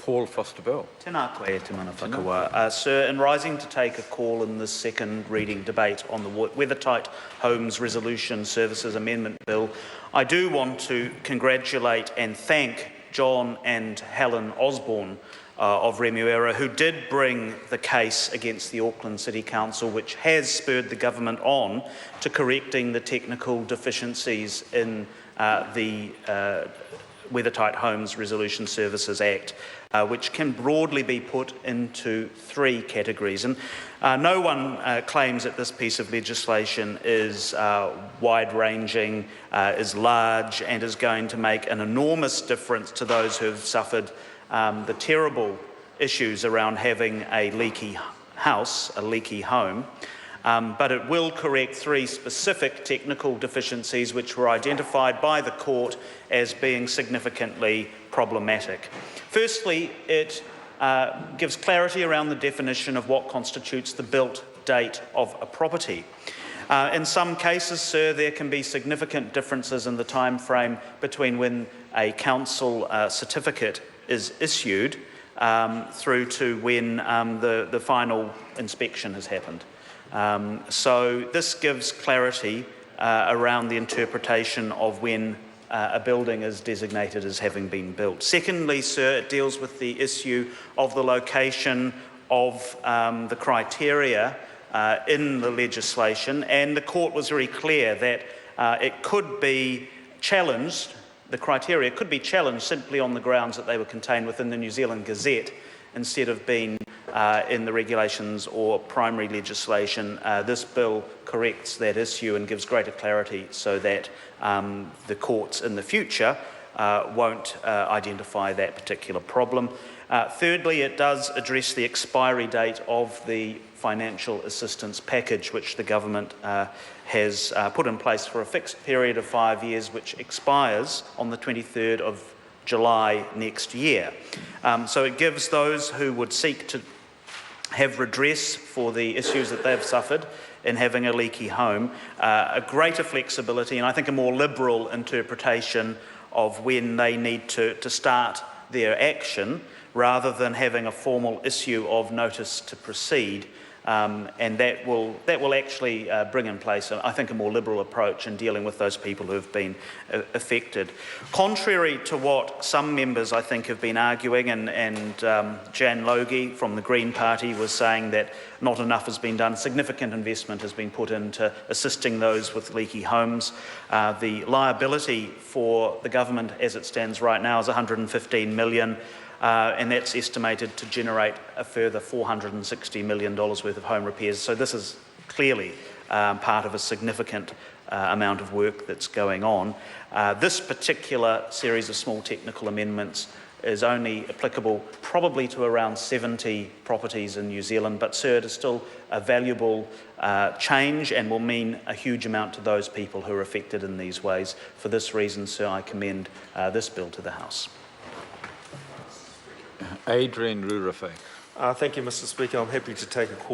Paul Foster-Bell. Tēnā koe te mana whakawa. Sir, in rising to take a call in this second reading debate on the Weathertight Homes Resolution Services Amendment Bill, I do want to congratulate and thank John and Helen Osborne of Remuera, who did bring the case against the Auckland City Council, which has spurred the government on to correcting the technical deficiencies in the Weathertight Homes Resolution Services Act, which can broadly be put into three categories. And no one claims that this piece of legislation is wide-ranging, is large, and is going to make an enormous difference to those who have suffered the terrible issues around having a leaky house, a leaky home. But it will correct three specific technical deficiencies which were identified by the court as being significantly problematic. Firstly, it gives clarity around the definition of what constitutes the built date of a property. In some cases, sir, there can be significant differences in the time frame between when a council certificate is issued through to when the final inspection has happened. So this gives clarity around the interpretation of when a building is designated as having been built. Secondly, sir, it deals with the issue of the location of the criteria in the legislation, and the court was very clear that it could be challenged, the criteria could be challenged simply on the grounds that they were contained within the New Zealand Gazette instead of being in the regulations or primary legislation. This bill corrects that issue and gives greater clarity so that the courts in the future won't identify that particular problem. Thirdly, it does address the expiry date of the financial assistance package which the government has put in place for a fixed period of 5 years, which expires on the 23rd of July next year. So it gives those who would seek to have redress for the issues that they've suffered in having a leaky home a greater flexibility and I think a more liberal interpretation of when they need to start their action rather than having a formal issue of notice to proceed. And that will actually bring in place, I think, a more liberal approach in dealing with those people who have been affected. Contrary to what some members, I think, have been arguing, and Jan Logie from the Green Party was saying that not enough has been done, significant investment has been put into assisting those with leaky homes. The liability for the government as it stands right now is $115 million. And that's estimated to generate a further $460 million worth of home repairs. So this is clearly part of a significant amount of work that's going on. This particular series of small technical amendments is only applicable probably to around 70 properties in New Zealand, but sir, it is still a valuable change and will mean a huge amount to those people who are affected in these ways. For this reason, sir, I commend this bill to the House. Adrian Rurafei. Thank you, Mr. Speaker. I'm happy to take a call